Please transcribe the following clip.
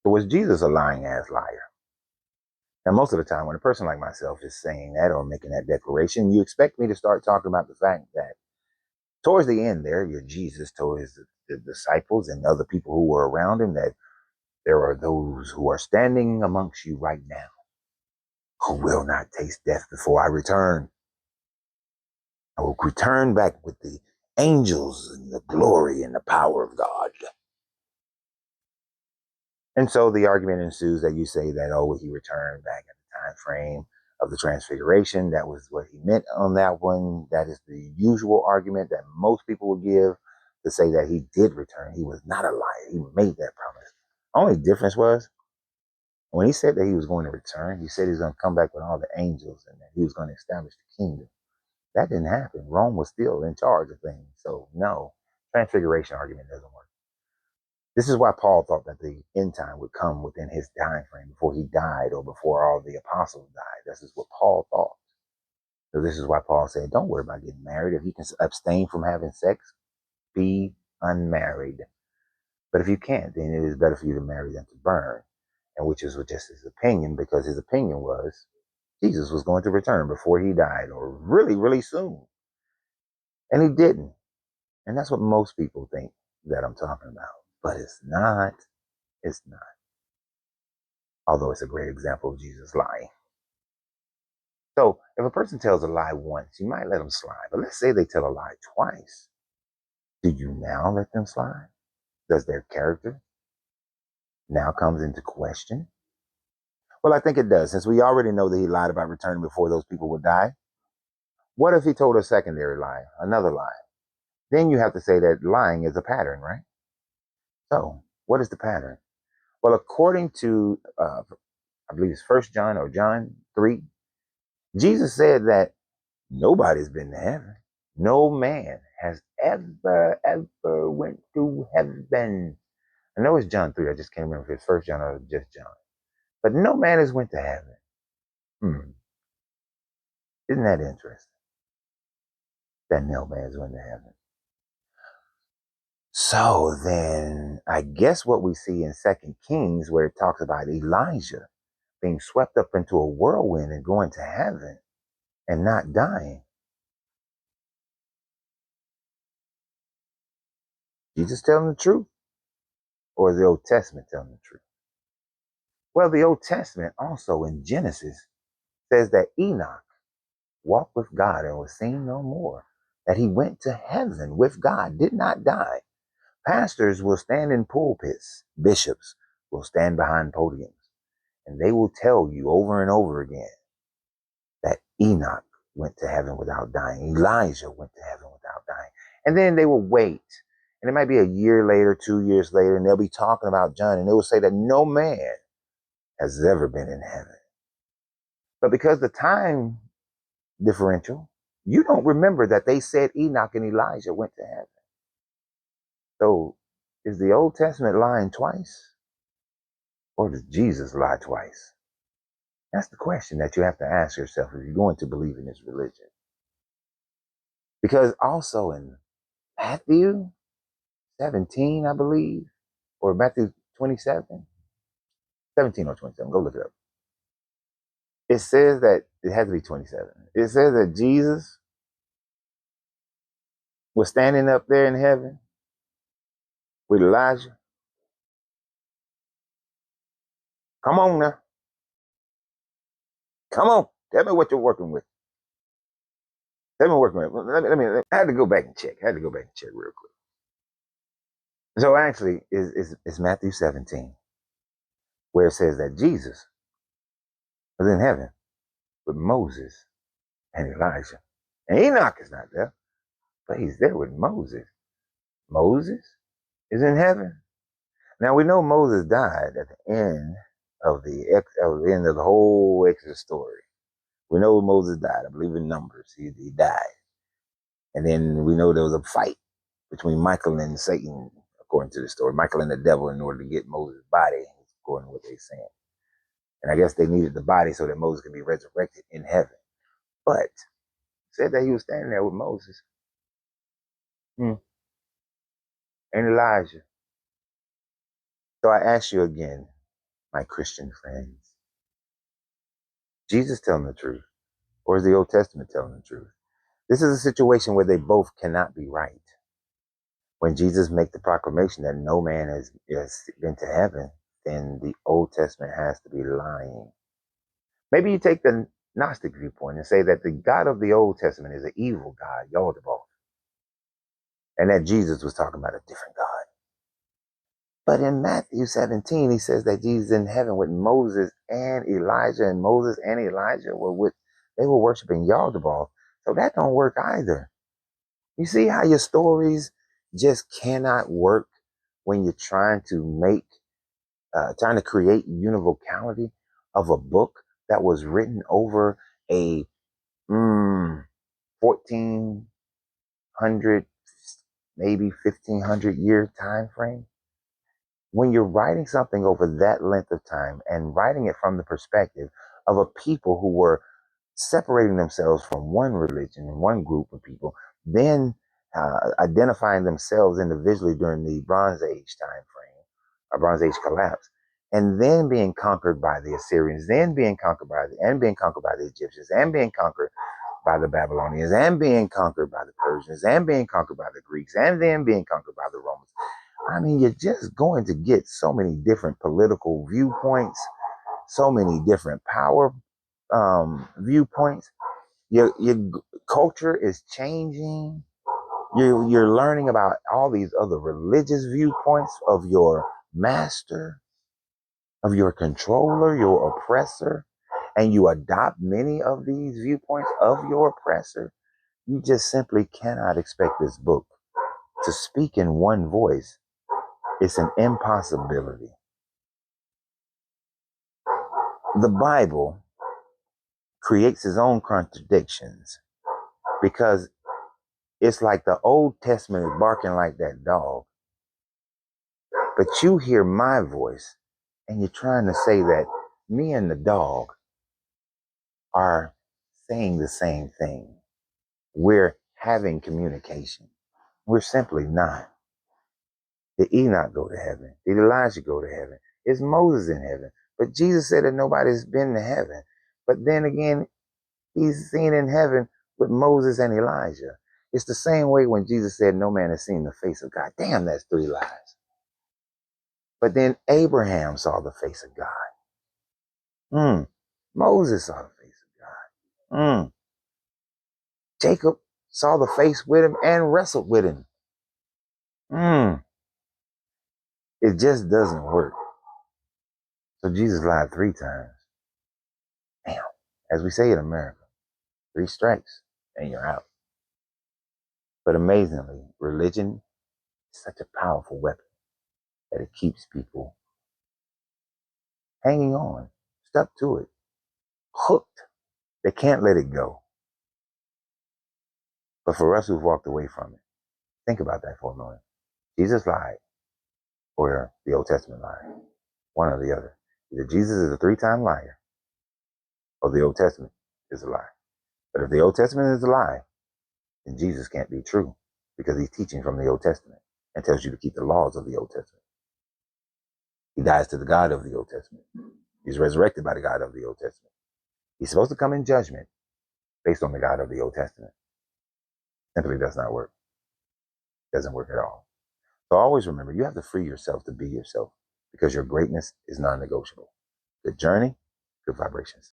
So was Jesus a lying ass liar? Now, most of the time, when a person like myself is saying that or making that declaration, you expect me to start talking about the fact that towards the end there, your Jesus told the disciples and other people who were around him that there are those who are standing amongst you right now who will not taste death before I return. I will return back with the angels and the glory and the power of God. And so the argument ensues that you say that, oh, he returned back at the time frame of the transfiguration. That was what he meant on that one. That is the usual argument that most people will give to say that he did return. He was not a liar. He made that promise. Only difference was when he said that he was going to return, he said he was going to come back with all the angels and that he was going to establish the kingdom. That didn't happen. Rome was still in charge of things. So no, transfiguration argument doesn't work. This is why Paul thought that the end time would come within his time frame before he died or before all the apostles died. This is what Paul thought. So this is why Paul said, don't worry about getting married. If you can abstain from having sex, be unmarried. But if you can't, then it is better for you to marry than to burn. And which is just his opinion, because his opinion was Jesus was going to return before he died or really, really soon. And he didn't. And that's what most people think that I'm talking about. But it's not. It's not. Although it's a great example of Jesus lying. So if a person tells a lie once, you might let them slide. But let's say they tell a lie twice. Do you now let them slide? Does their character now comes into question? Well, I think it does, since we already know that he lied about returning before those people would die. What if he told a secondary lie, another lie? Then you have to say that lying is a pattern, right? So what is the pattern? Well, according to, I believe it's First John or John 3, Jesus said that nobody's been to heaven. No man has ever went to heaven. I know it's John 3. I just can't remember if it's First John or just John. But no man has went to heaven. Isn't that interesting? That no man has went to heaven. So then I guess what we see in Second Kings, where it talks about Elijah being swept up into a whirlwind and going to heaven and not dying. Jesus telling the truth? Or is the Old Testament telling the truth? Well, the Old Testament also in Genesis says that Enoch walked with God and was seen no more. That he went to heaven with God, did not die. Pastors will stand in pulpits, bishops will stand behind podiums, and they will tell you over and over again that Enoch went to heaven without dying. Elijah went to heaven without dying. And then they will wait. And it might be a year later, 2 years later, and they'll be talking about John, and they will say that no man has ever been in heaven. But because the time differential, you don't remember that they said Enoch and Elijah went to heaven. So is the Old Testament lying twice? Or does Jesus lie twice? That's the question that you have to ask yourself if you're going to believe in this religion. Because also in Matthew 17, I believe, or Matthew 27, 17 or 27, go look it up. It says that, it has to be 27. It says that Jesus was standing up there in heaven with Elijah. Come on now. Come on. Tell me what you're working with. Tell me what you're working with. I had to go back and check. Real quick. So actually, it's Matthew 17, where it says that Jesus was in heaven with Moses and Elijah. And Enoch is not there, but he's there with Moses. Moses is in heaven. Now we know Moses died at the end of the whole Exodus story. We know Moses died. I believe in Numbers. He died. And then we know there was a fight between Michael and Satan, according to the story. Michael and the devil in order to get Moses' body, according to what they're saying. And I guess they needed the body so that Moses could be resurrected in heaven. But said that he was standing there with Moses and Elijah. So I ask you again, my Christian friends? Jesus telling the truth, or is the Old Testament telling the truth? This is a situation where they both cannot be right. When Jesus makes the proclamation that no man has been to heaven, then the Old Testament has to be lying. Maybe you take the Gnostic viewpoint and say that the God of the Old Testament is an evil God, Yaldabaoth, and that Jesus was talking about a different God. But in Matthew 17, he says that Jesus is in heaven with Moses and Elijah, and Moses and Elijah they were worshiping Yaldabaoth. So that don't work either. You see how your stories just cannot work when you're trying to create univocality of a book that was written over a 1400, maybe 1500 year time frame. When you're writing something over that length of time and writing it from the perspective of a people who were separating themselves from one religion and one group of people, then identifying themselves individually during the Bronze Age time frame, or Bronze Age collapse, and then being conquered by the Assyrians, then being conquered by the Egyptians, and being conquered by the Babylonians, and being conquered by the Persians, and being conquered by the Greeks, and then being conquered by the Romans. I mean, you're just going to get so many different political viewpoints, so many different power viewpoints. Your culture is changing. You're learning about all these other religious viewpoints of your master, of your controller, your oppressor, and you adopt many of these viewpoints of your oppressor. You just simply cannot expect this book to speak in one voice. It's an impossibility. The Bible creates its own contradictions because it's like the Old Testament is barking like that dog, but you hear my voice and you're trying to say that me and the dog are saying the same thing. We're having communication. We're simply not. Did Enoch go to heaven? Did Elijah go to heaven? Is Moses in heaven? But Jesus said that nobody's been to heaven. But then again, he's seen in heaven with Moses and Elijah. It's the same way when Jesus said no man has seen the face of God. Damn, that's three lies. But then Abraham saw the face of God. Moses saw the face of God. Jacob saw the face with him and wrestled with him. It just doesn't work. So Jesus lied 3 times. Damn. As we say in America, 3 strikes and you're out. But amazingly, religion is such a powerful weapon that it keeps people hanging on, stuck to it, hooked. They can't let it go. But for us who've walked away from it, think about that for a moment. Jesus lied, or the Old Testament lied, one or the other. Either Jesus is a 3-time liar, or the Old Testament is a lie. But if the Old Testament is a lie, then Jesus can't be true, because he's teaching from the Old Testament and tells you to keep the laws of the Old Testament. He dies to the God of the Old Testament. He's resurrected by the God of the Old Testament. He's supposed to come in judgment based on the God of the Old Testament. Simply does not work. Doesn't work at all. So always remember, you have to free yourself to be yourself, because your greatness is non-negotiable. Good journey, good vibrations.